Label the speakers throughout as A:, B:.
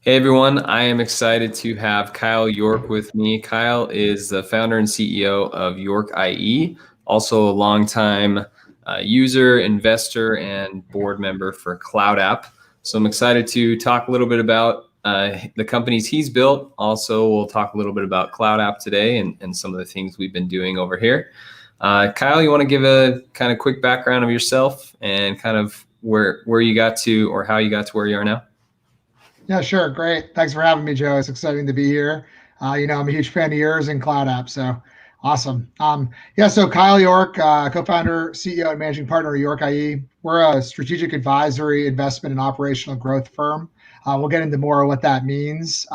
A: Hey everyone, I am excited to have Kyle York with me. Kyle is the founder and CEO of York IE, also a longtime user, investor, and board member for Cloud App. So I'm excited to talk a little bit about the companies he's built. Also, we'll talk a little bit about Cloud App today and some of the things we've been doing over here. Kyle, you want to give a kind of quick background of yourself and kind of where you got to or how you got to where you are now?
B: Yeah, sure. Great. Thanks for having me, Joe. It's exciting to be here. I'm a huge fan of yours and Cloud App, so awesome. So Kyle York, co-founder, CEO, and managing partner of York IE. We're a strategic advisory, investment, and operational growth firm. We'll get into more of what that means.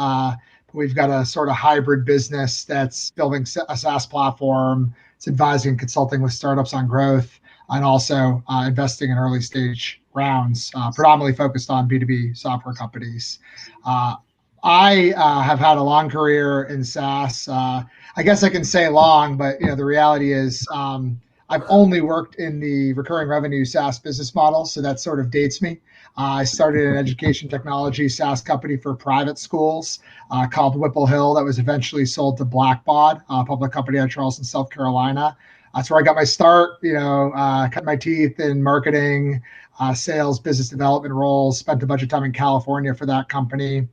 B: We've got a sort of hybrid business that's building a SaaS platform. It's advising and consulting with startups on growth and also investing in early stage rounds, predominantly focused on B2B software companies. I have had a long career in SaaS. I guess I can say long, but the reality is I've only worked in the recurring revenue SaaS business model, so that sort of dates me. I started an education technology SaaS company for private schools called Whipple Hill that was eventually sold to Blackbaud, a public company out of Charleston, South Carolina. That's where I got my start, cut my teeth in marketing, sales, business development roles, spent a bunch of time in California for that company,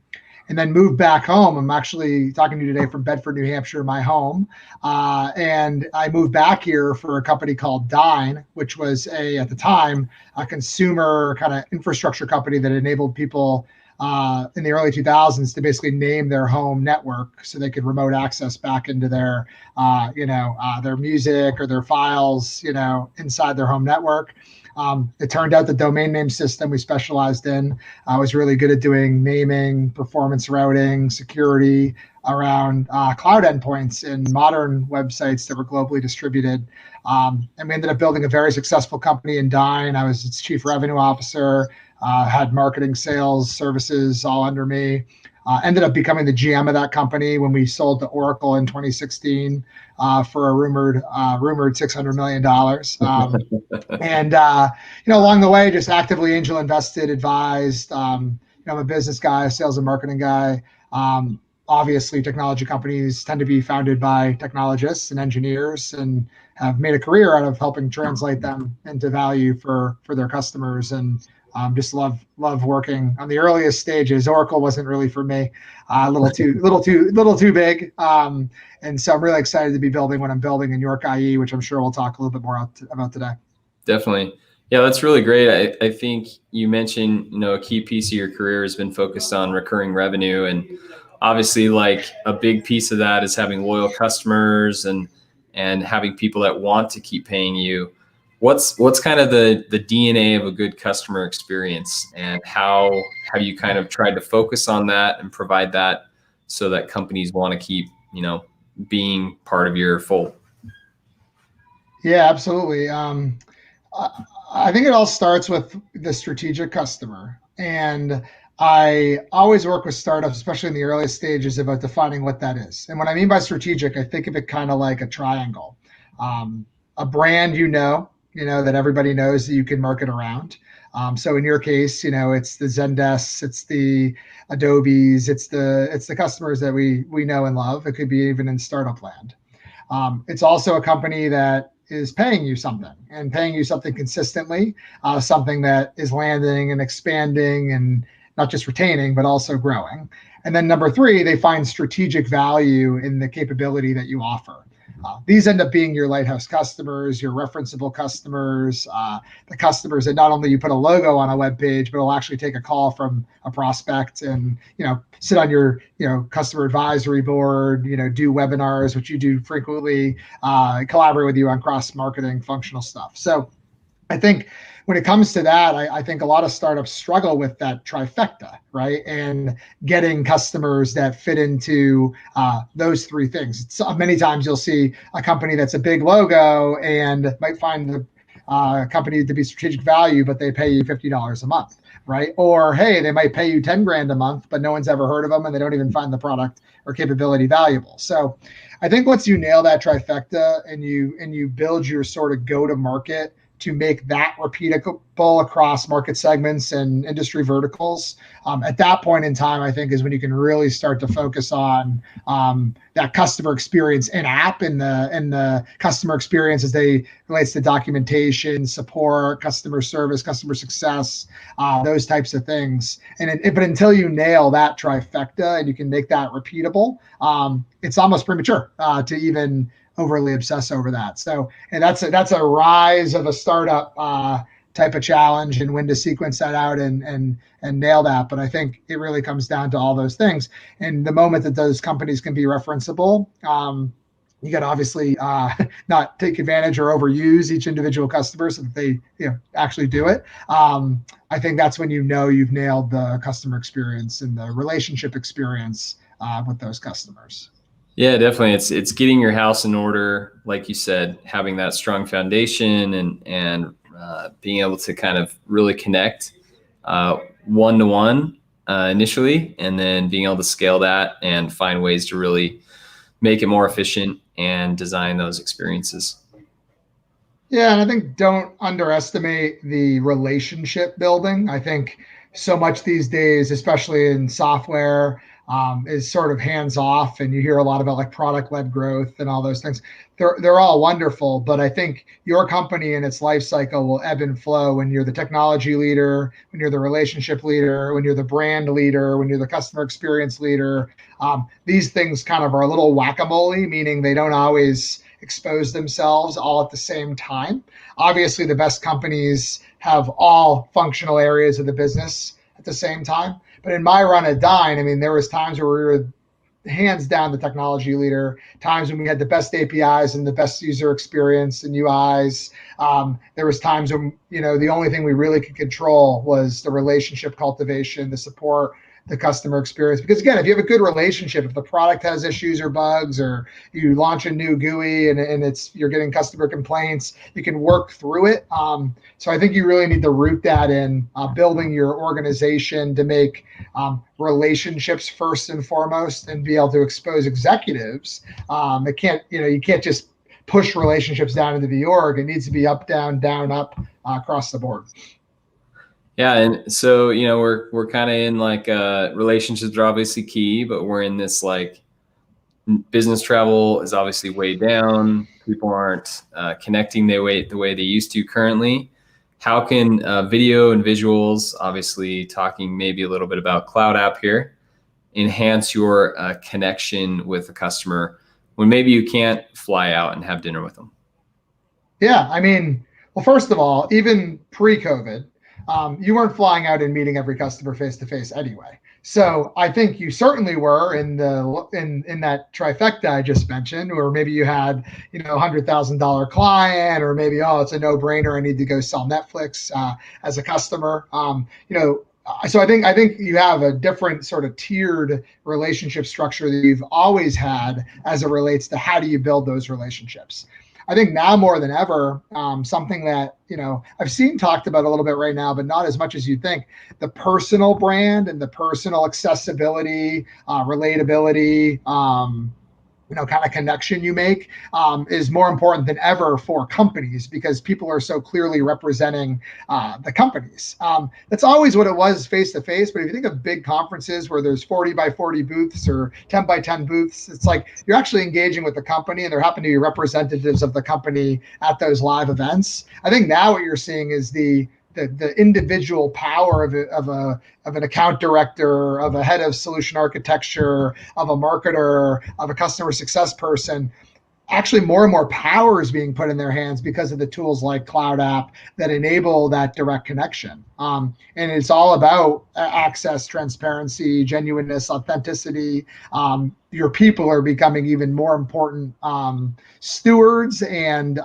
B: and then moved back home. I'm actually talking to you today from Bedford, New Hampshire, my home. And I moved back here for a company called Dyn, which was at the time, a consumer kind of infrastructure company that enabled people in the early 2000s to basically name their home network so they could remote access back into their music or their files, inside their home network. It turned out the domain name system we specialized in was really good at doing naming, performance routing, security around cloud endpoints in modern websites that were globally distributed. And we ended up building a very successful company in Dyn. I was its chief revenue officer, had marketing, sales, services all under me. Ended up becoming the GM of that company when we sold to Oracle in 2016 for a rumored $600 million. Along the way, just actively angel invested, advised. I'm a business guy, a sales and marketing guy. Obviously, technology companies tend to be founded by technologists and engineers, and have made a career out of helping translate them into value for their customers. And just love working on the earliest stages. Oracle wasn't really for me, a little too big. And so I'm really excited to be building what I'm building in York IE, which I'm sure we'll talk a little bit more about today.
A: Definitely. Yeah, that's really great. I think you mentioned, a key piece of your career has been focused on recurring revenue. And obviously, like a big piece of that is having loyal customers and having people that want to keep paying you. What's kind of the DNA of a good customer experience, and how have you kind of tried to focus on that and provide that so that companies want to keep, being part of your fold?
B: Yeah, absolutely. I think it all starts with the strategic customer. And I always work with startups, especially in the earliest stages, about defining what that is. And what I mean by strategic, I think of it kind of like a triangle. A brand, that everybody knows that you can market around. So in your case, it's the Zendesk, it's the Adobes, it's the customers that we know and love. It could be even in startup land. It's also a company that is paying you something and paying you something consistently, something that is landing and expanding and not just retaining, but also growing. And then number three, they find strategic value in the capability that you offer. These end up being your lighthouse customers, your referenceable customers, the customers that not only you put a logo on a web page, but will actually take a call from a prospect and sit on your customer advisory board, do webinars, which you do frequently, collaborate with you on cross marketing functional stuff. So I think when it comes to that, I think a lot of startups struggle with that trifecta, right? And getting customers that fit into those three things. Many times you'll see a company that's a big logo and might find the company to be strategic value, but they pay you $50 a month, right? Or, hey, they might pay you 10 grand a month, but no one's ever heard of them and they don't even find the product or capability valuable. So I think once you nail that trifecta and you build your sort of go-to-market to make that repeatable across market segments and industry verticals, at that point in time, I think is when you can really start to focus on that customer experience in app and the customer experience as they relates to documentation, support, customer service, customer success, those types of things. But until you nail that trifecta and you can make that repeatable, it's almost premature to even overly obsess over that. So, and that's a rise of a startup type of challenge, and when to sequence that out and nail that. But I think it really comes down to all those things. And the moment that those companies can be referenceable, you got to obviously not take advantage or overuse each individual customer so that they actually do it. I think that's when you've nailed the customer experience and the relationship experience with those customers.
A: Yeah, definitely. It's getting your house in order, like you said, having that strong foundation and being able to kind of really connect one-to-one initially, and then being able to scale that and find ways to really make it more efficient and design those experiences.
B: Yeah, and I think don't underestimate the relationship building. I think so much these days, especially in software, is sort of hands off, and you hear a lot about like product-led growth and all those things. They're all wonderful, but I think your company and its life cycle will ebb and flow when you're the technology leader, when you're the relationship leader, when you're the brand leader, when you're the customer experience leader. These things kind of are a little whack-a-mole, meaning they don't always expose themselves all at the same time. Obviously, the best companies have all functional areas of the business at the same time. But in my run at Dyn, I mean, there was times where we were hands down the technology leader, times when we had the best APIs and the best user experience and UIs. There was times when, the only thing we really could control was the relationship cultivation, the support, the customer experience. Because again, if you have a good relationship, if the product has issues or bugs, or you launch a new GUI and you're getting customer complaints, you can work through it. So I think you really need to root that in building your organization to make relationships first and foremost, and be able to expose executives. You can't just push relationships down into the org. It needs to be up, down, up across the board.
A: Yeah, and so we're kind of in like relationships are obviously key, but we're in this like business travel is obviously way down. People aren't connecting the way they used to currently. How can video and visuals, obviously talking maybe a little bit about Cloud App here, enhance your connection with the customer when maybe you can't fly out and have dinner with them?
B: Yeah, I mean, well, first of all, even pre-COVID, you weren't flying out and meeting every customer face to face anyway. So I think you certainly were in that trifecta I just mentioned, or maybe you had $100,000 client, or maybe it's a no brainer, I need to go sell Netflix as a customer. So I think you have a different sort of tiered relationship structure that you've always had as it relates to how do you build those relationships. I think now more than ever, something that, I've seen talked about a little bit right now, but not as much as you think, the personal brand and the personal accessibility, relatability, kind of connection you make is more important than ever for companies, because people are so clearly representing the companies. That's always what it was face to face. But if you think of big conferences where there's 40 by 40 booths or 10 by 10 booths, it's like you're actually engaging with the company, and there happen to be representatives of the company at those live events. I think now what you're seeing is the individual power of an account director, of a head of solution architecture, of a marketer, of a customer success person. Actually, more and more power is being put in their hands because of the tools like Cloud App that enable that direct connection. And it's all about access, transparency, genuineness, authenticity. Your people are becoming even more important stewards and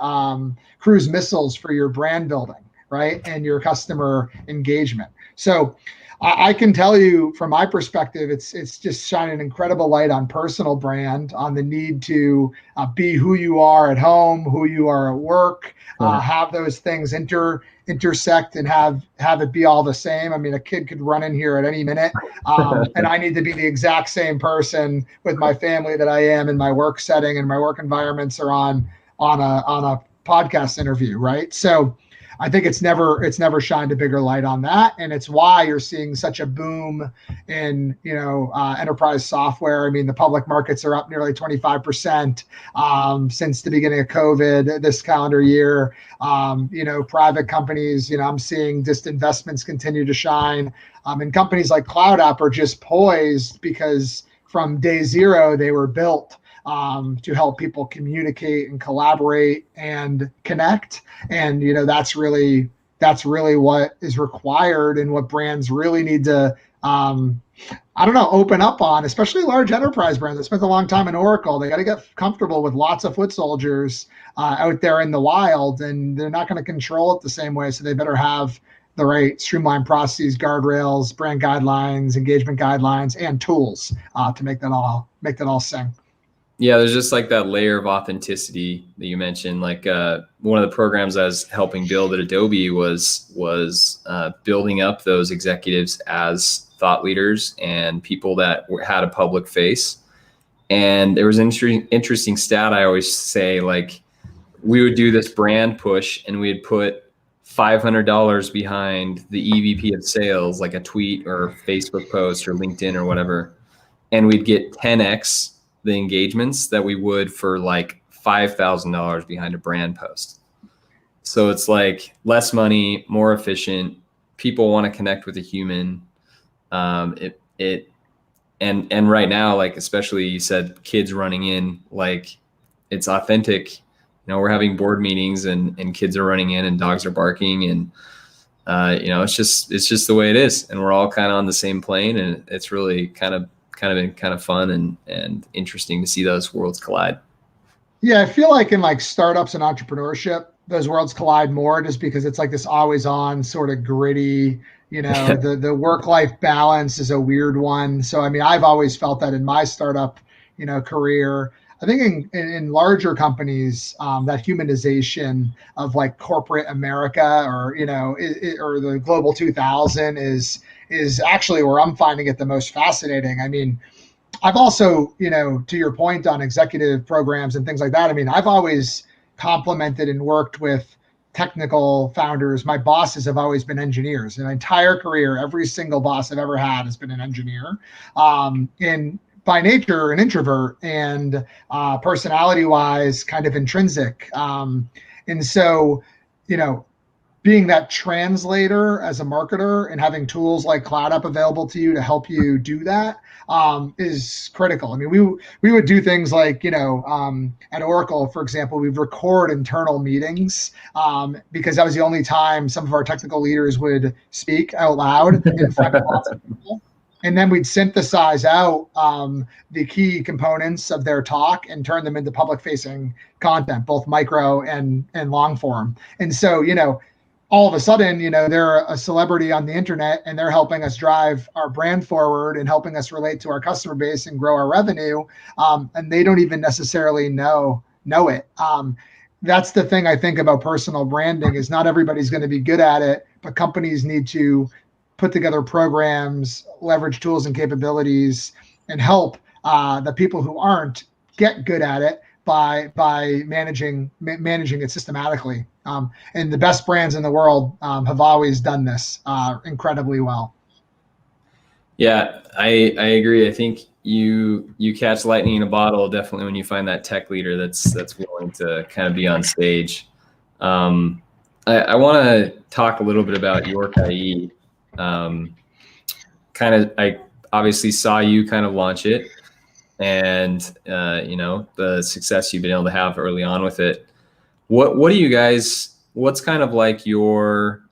B: cruise missiles for your brand building, right? And your customer engagement. So I can tell you from my perspective, it's just shining an incredible light on personal brand, on the need to be who you are at home, who you are at work, have those things intersect and have it be all the same. I mean, a kid could run in here at any minute, and I need to be the exact same person with my family that I am in my work setting, and my work environments are on a podcast interview, right? So I think it's never shined a bigger light on that, and it's why you're seeing such a boom in enterprise software. I mean, the public markets are up nearly 25% since the beginning of COVID this calendar year. Private companies, I'm seeing just investments continue to shine, and companies like Cloud App are just poised because from day zero they were built to help people communicate and collaborate and connect. And that's really what is required and what brands really need to open up on, especially large enterprise brands that spent a long time in Oracle. They got to get comfortable with lots of foot soldiers out there in the wild, and they're not going to control it the same way. So they better have the right streamlined processes, guardrails, brand guidelines, engagement guidelines, and tools to make that all sing.
A: Yeah, there's just like that layer of authenticity that you mentioned. Like one of the programs I was helping build at Adobe was building up those executives as thought leaders and people that had a public face. And there was an interesting stat I always say, like we would do this brand push and we'd put $500 behind the EVP of sales, like a tweet or Facebook post or LinkedIn or whatever, and we'd get 10x the engagements that we would for like $5,000 behind a brand post. So it's like less money, more efficient. People want to connect with a human. And right now, like especially you said, kids running in, like it's authentic. We're having board meetings and kids are running in and dogs are barking and it's just the way it is, and we're all kind of on the same plane, and it's really kind of fun and interesting to see those worlds collide.
B: Yeah, I feel like in like startups and entrepreneurship, those worlds collide more just because it's like this always on sort of gritty, the work-life balance is a weird one. So, I mean, I've always felt that in my startup, career. I think in larger companies, that humanization of like corporate America or the Global 2000 is actually where I'm finding it the most fascinating. I mean, I've also, to your point on executive programs and things like that, I mean, I've always complimented and worked with technical founders. My bosses have always been engineers. In my entire career, every single boss I've ever had has been an engineer. And by nature, an introvert, and personality-wise, kind of intrinsic. And so, being that translator as a marketer and having tools like Cloud App available to you to help you do that is critical. I mean, we would do things like, at Oracle, for example, we'd record internal meetings because that was the only time some of our technical leaders would speak out loud in front of lots of people. And then we'd synthesize out the key components of their talk and turn them into public-facing content, both micro and long form. And so, all of a sudden, they're a celebrity on the internet and they're helping us drive our brand forward and helping us relate to our customer base and grow our revenue. And they don't even necessarily know it. That's the thing I think about personal branding is not everybody's going to be good at it, but companies need to put together programs, leverage tools and capabilities, and help the people who aren't get good at it by managing it systematically. And the best brands in the world have always done this incredibly well.
A: Yeah, I agree. I think you catch lightning in a bottle definitely when you find that tech leader that's willing to kind of be on stage. I want to talk a little bit about York IE. I obviously saw you kind of launch it, and the success you've been able to have early on with it. What do you guys? What's kind of like your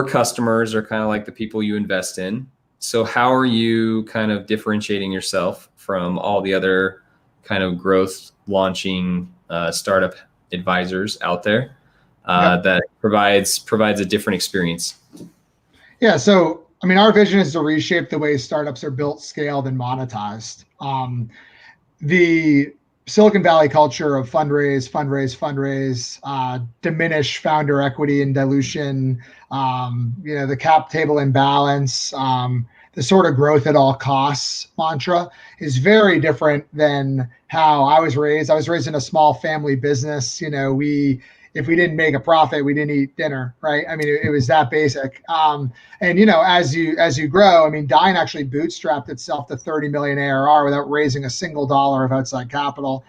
A: customers are kind of like the people you invest in. So how are you kind of differentiating yourself from all the other kind of growth launching startup advisors out there that provides a different experience?
B: Yeah. So, I mean, our vision is to reshape the way startups are built, scaled, and monetized. The Silicon Valley culture of fundraise, diminish founder equity and dilution, the cap table imbalance, the sort of growth at all costs mantra is very different than how I was raised. I was raised in a small family business. if we didn't make a profit, we didn't eat dinner, right? I mean, it was that basic. And you know, as you grow, I mean, Dine actually bootstrapped itself to 30 million ARR without raising a single dollar of outside capital.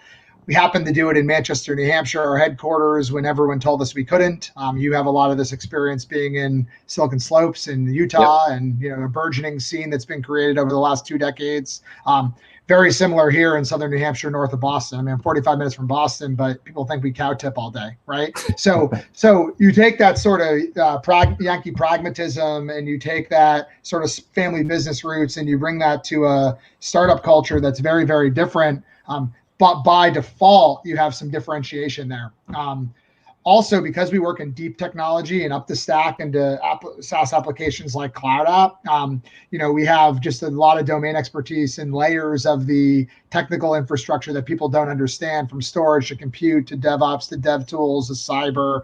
B: We happened to do it in Manchester, New Hampshire, our headquarters, when everyone told us we couldn't. You have a lot of this experience being in Silicon Slopes in Utah,
A: Yep.
B: and you know, a burgeoning scene that's been created over the last 2 decades. Very similar here in southern New Hampshire, north of Boston. I mean, I'm 45 minutes from Boston, but people think we cow tip all day, right? So you take that sort of Yankee pragmatism, and you take that sort of family business roots, and you bring that to a startup culture that's very, very different. But by default, you have some differentiation there. Also, because we work in deep technology and up the stack into SaaS applications like Cloud App, you know, we have just a lot of domain expertise and layers of the technical infrastructure that people don't understand, from storage to compute to DevOps to dev tools to cyber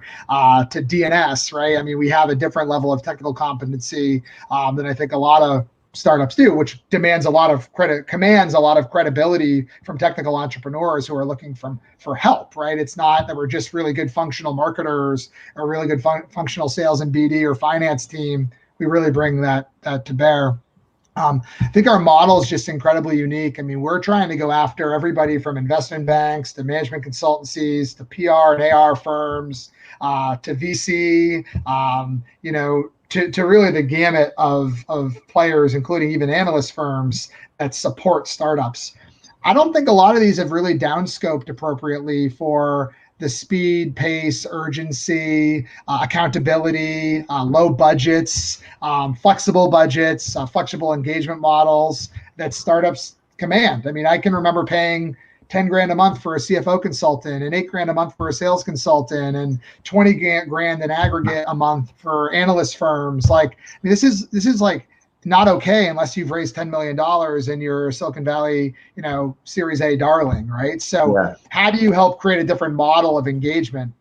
B: to DNS, right? I mean, we have a different level of technical competency than I think a lot of startups do, which commands a lot of credibility from technical entrepreneurs who are looking for help, right? It's not that we're just really good functional marketers or really good functional sales and BD or finance team. We really bring that to bear. I think our model is just incredibly unique. I mean, we're trying to go after everybody from investment banks to management consultancies to PR and AR firms to VC, you know, to really the gamut of players, including even analyst firms that support startups. I don't think a lot of these have really downscoped appropriately for the speed, pace, urgency, accountability, low budgets, flexible engagement models that startups command. I mean, I can remember paying 10 grand a month for a CFO consultant and 8 grand a month for a sales consultant and 20 grand in aggregate a month for analyst firms. Like, I mean, this is like not okay unless you've raised $10 million and you're Silicon Valley, you know, Series A darling, right? So how do you help create a different model of engagement?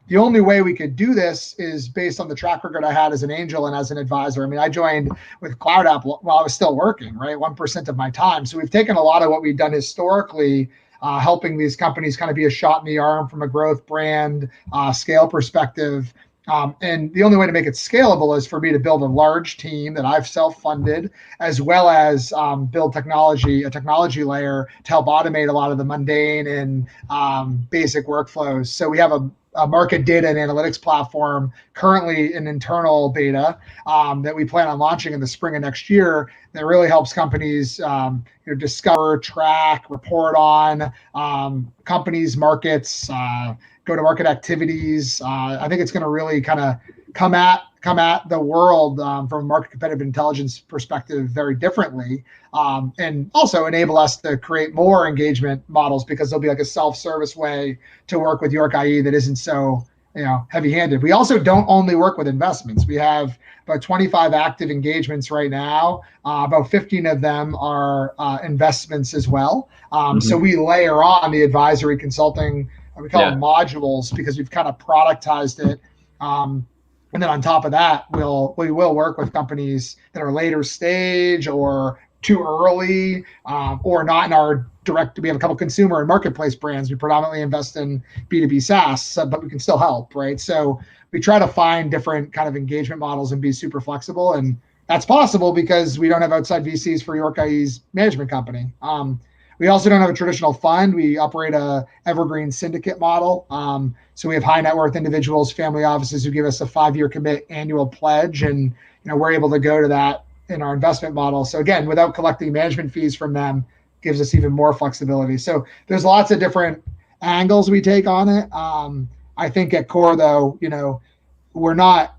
B: The only way we could do this is based on the track record I had as an angel and as an advisor. I mean, I joined with Cloud App while I was still working, right? 1% of my time. So we've taken a lot of what we've done historically, helping these companies kind of be a shot in the arm from a growth brand scale perspective. And the only way to make it scalable is for me to build a large team that I've self-funded, as well as build a technology layer to help automate a lot of the mundane and basic workflows. So we have a market data and analytics platform currently in internal beta that we plan on launching in the spring of next year that really helps companies discover, track, report on companies, markets, go-to-market activities. I think it's going to really kind of come at the world from a market competitive intelligence perspective very differently, and also enable us to create more engagement models, because there'll be like a self-service way to work with York IE that isn't so heavy-handed. We also don't only work with investments. We have about 25 active engagements right now. About 15 of them are investments as well. So we layer on the advisory consulting. We call them modules because we've kind of productized it. And then on top of that, we will work with companies that are later stage or too early, or not in our direct. We have a couple consumer and marketplace brands. We predominantly invest in B2B SaaS, but we can still help, right? So we try to find different kind of engagement models and be super flexible. And that's possible because we don't have outside VCs for York IE's management company. We also don't have a traditional fund. We operate a evergreen syndicate model. So we have high net worth individuals, family offices who give us a 5-year commit annual pledge, and we're able to go to that in our investment model. So again, without collecting management fees from them, gives us even more flexibility. So there's lots of different angles we take on it. I think at core, though, we're not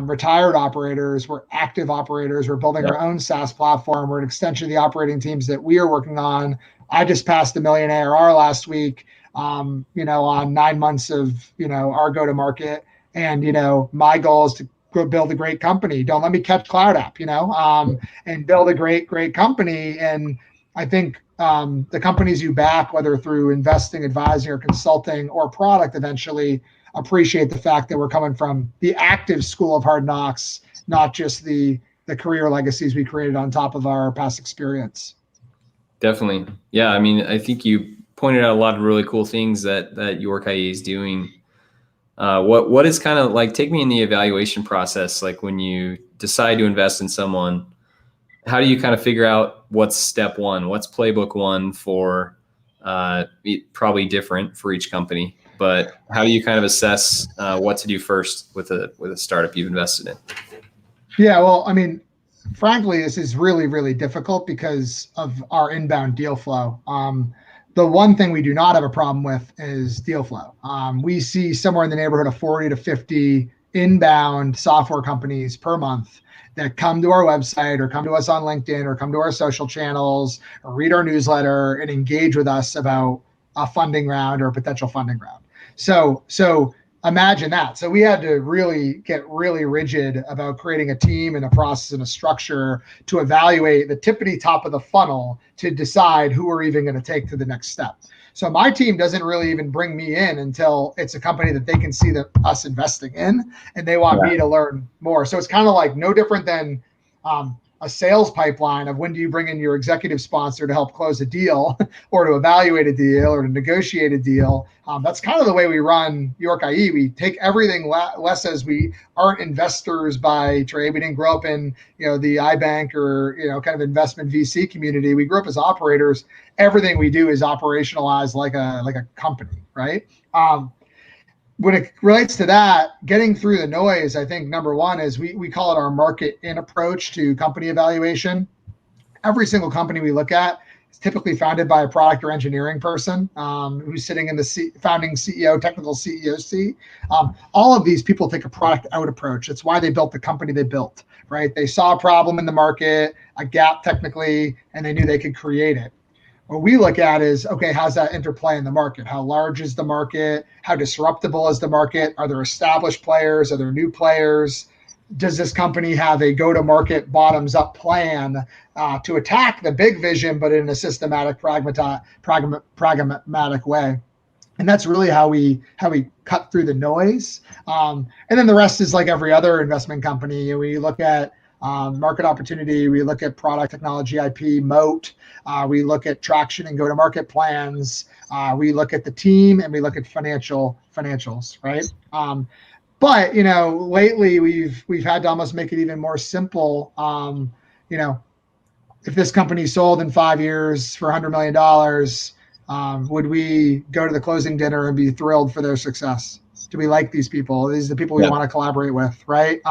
B: retired operators. We're active operators. We're building our own SaaS platform. We're an extension of the operating teams that we are working on. I just passed $1 million ARR last week, on 9 months of, our go-to-market. And, my goal is to build a great company. Don't let me catch Cloud App, and build a great company. And I think the companies you back, whether through investing, advising, or consulting or product, eventually appreciate the fact that we're coming from the active school of hard knocks, not just the career legacies we created on top of our past experience.
A: Definitely. Yeah. I mean, I think you pointed out a lot of really cool things that York IE is doing. What is kind of like, take me in the evaluation process, like when you decide to invest in someone, how do you kind of figure out what's step one, what's playbook one for probably different for each company, but how do you kind of assess what to do first with a startup you've invested in?
B: Yeah, well, I mean, frankly, this is really, really difficult because of our inbound deal flow. The one thing we do not have a problem with is deal flow. We see somewhere in the neighborhood of 40 to 50 inbound software companies per month that come to our website or come to us on LinkedIn or come to our social channels or read our newsletter and engage with us about a funding round or a potential funding round. So imagine that. So we had to really get really rigid about creating a team and a process and a structure to evaluate the tippity top of the funnel to decide who we're even going to take to the next step. So my team doesn't really even bring me in until it's a company that they can see that us investing in, and they want me to learn more. So it's kind of like no different than a sales pipeline of when do you bring in your executive sponsor to help close a deal or to evaluate a deal or to negotiate a deal. That's kind of the way we run York IE. We take everything less as we aren't investors by trade. We didn't grow up in the iBank or kind of investment VC community. We grew up as operators. Everything we do is operationalized like a company, right? When it relates to that, getting through the noise, I think number one is we call it our market in approach to company evaluation. Every single company we look at is typically founded by a product or engineering person who's sitting in the founding CEO, technical CEO seat. All of these people take a product out approach. It's why they built the company they built, right? They saw a problem in the market, a gap technically, and they knew they could create it. What we look at is, okay, how's that interplay in the market? How large is the market? How disruptible is the market? Are there established players? Are there new players? Does this company have a go-to-market bottoms-up plan to attack the big vision, but in a systematic, pragmatic way? And that's really how we cut through the noise. And then the rest is like every other investment company. We look at market opportunity. We look at product technology, IP, moat. We look at traction and go-to-market plans. We look at the team, and we look at financials, right? But lately we've had to almost make it even more simple. If this company sold in 5 years for $100 million, would we go to the closing dinner and be thrilled for their success? Do we like these people? These are the people we want to collaborate with, right?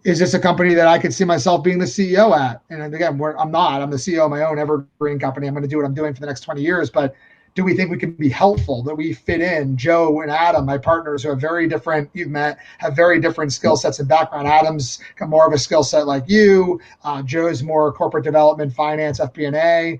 B: Is this a company that I could see myself being the CEO at? And again, I'm not. I'm the CEO of my own evergreen company. I'm going to do what I'm doing for the next 20 years. But do we think we can be helpful, that we fit in? Joe and Adam, my partners, who have very different, you've met, have very different skill sets and background. Adam's got more of a skill set like you. Joe's more corporate development, finance, FP&A.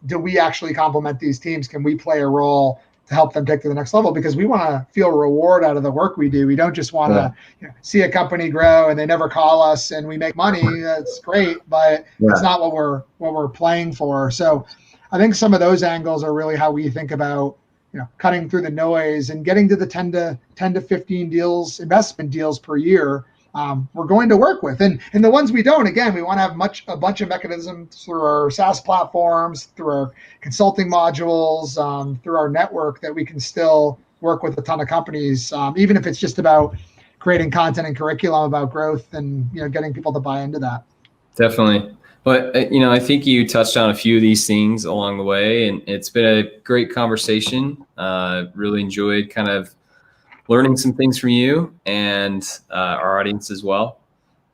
B: Do we actually complement these teams? Can we play a role to help them take to the next level? Because we want to feel reward out of the work we do. We don't just want to see a company grow and they never call us and we make money. That's great, but it's not what we're playing for. So I think some of those angles are really how we think about cutting through the noise and getting to the 10 to 15 deals, investment deals per year. We're going to work with, and the ones we don't, again, we want to have a bunch of mechanisms through our SaaS platforms, through our consulting modules, through our network, that we can still work with a ton of companies, even if it's just about creating content and curriculum about growth and getting people to buy into that.
A: Definitely. But I think you touched on a few of these things along the way, and it's been a great conversation. Really enjoyed kind of learning some things from you and our audience as well.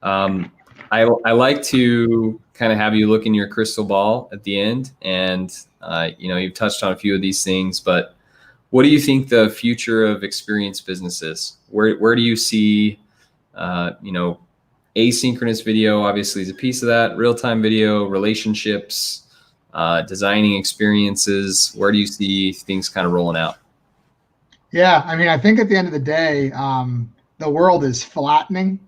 A: I like to kind of have you look in your crystal ball at the end, and you've touched on a few of these things, but what do you think the future of experience business is? Where do you see, asynchronous video obviously is a piece of that, real-time video, relationships, designing experiences? Where do you see things kind of rolling out?
B: Yeah, I mean, I think at the end of the day, the world is flattening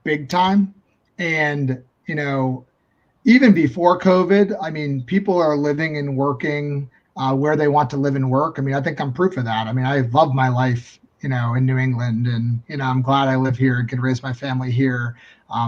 B: big time. And, even before COVID, I mean, people are living and working where they want to live and work. I mean, I think I'm proof of that. I mean, I love my life in New England, and I'm glad I live here and can raise my family here.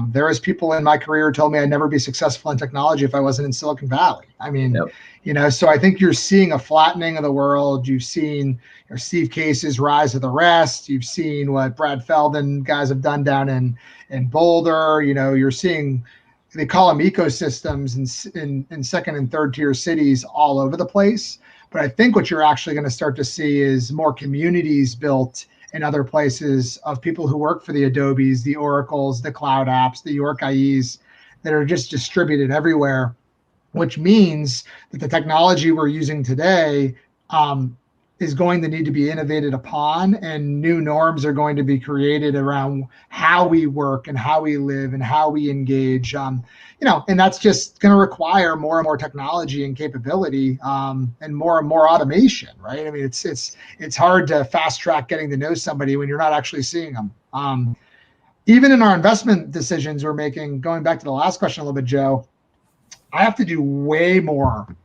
B: There is people in my career who told me I'd never be successful in technology if I wasn't in Silicon Valley. I mean,
A: Yep.
B: so I think you're seeing a flattening of the world. You've seen Steve Case's rise of the rest. You've seen what Brad Feld and guys have done down in Boulder. You're seeing, they call them ecosystems in second and third tier cities all over the place. But I think what you're actually going to start to see is more communities built in other places of people who work for the Adobes, the Oracles, the cloud apps, the York IEs that are just distributed everywhere, which means that the technology we're using today is going to need to be innovated upon, and new norms are going to be created around how we work and how we live and how we engage. And that's just going to require more and more technology and capability, and more automation, right? I mean, it's hard to fast track getting to know somebody when you're not actually seeing them. Even in our investment decisions we're making, going back to the last question a little bit, Joe, I have to do way more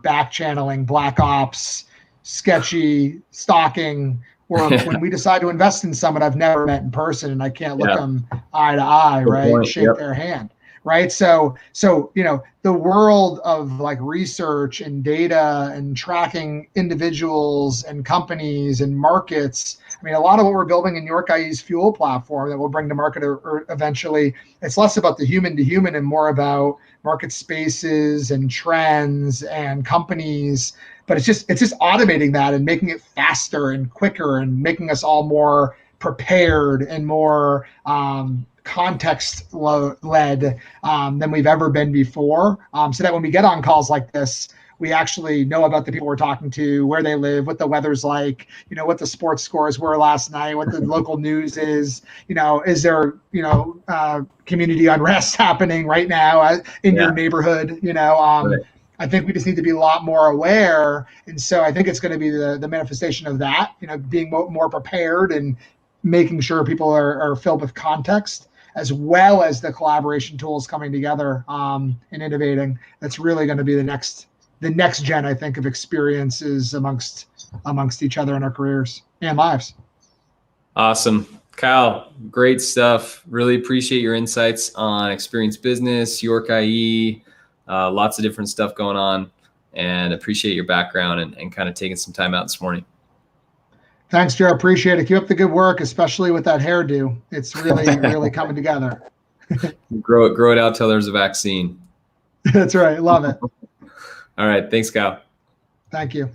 B: back channeling, black ops, sketchy stalking, or when we decide to invest in someone I've never met in person and I can't look them eye to eye, right? Shake their hand, right? So the world of like research and data and tracking individuals and companies and markets. I mean, a lot of what we're building in York IE's Fuel platform that we'll bring to market or eventually, it's less about the human to human and more about market spaces and trends and companies. But it's just automating that and making it faster and quicker and making us all more prepared and more context led than we've ever been before. So that when we get on calls like this, we actually know about the people we're talking to, where they live, what the weather's like, what the sports scores were last night, what the local news is, is there, community unrest happening right now in your neighborhood, right. I think we just need to be a lot more aware. And so I think it's going to be the manifestation of that, being more prepared and making sure people are filled with context, as well as the collaboration tools coming together and innovating. That's really going to be the next gen, I think, of experiences amongst each other in our careers and lives.
A: Awesome. Kyle, great stuff. Really appreciate your insights on experience business, York IE, lots of different stuff going on, and appreciate your background and kind of taking some time out this morning.
B: Thanks, Joe. Appreciate it. Keep up the good work, especially with that hairdo. It's really coming together.
A: Grow it out till there's a vaccine.
B: That's right. Love it.
A: All right. Thanks, Kyle.
B: Thank you.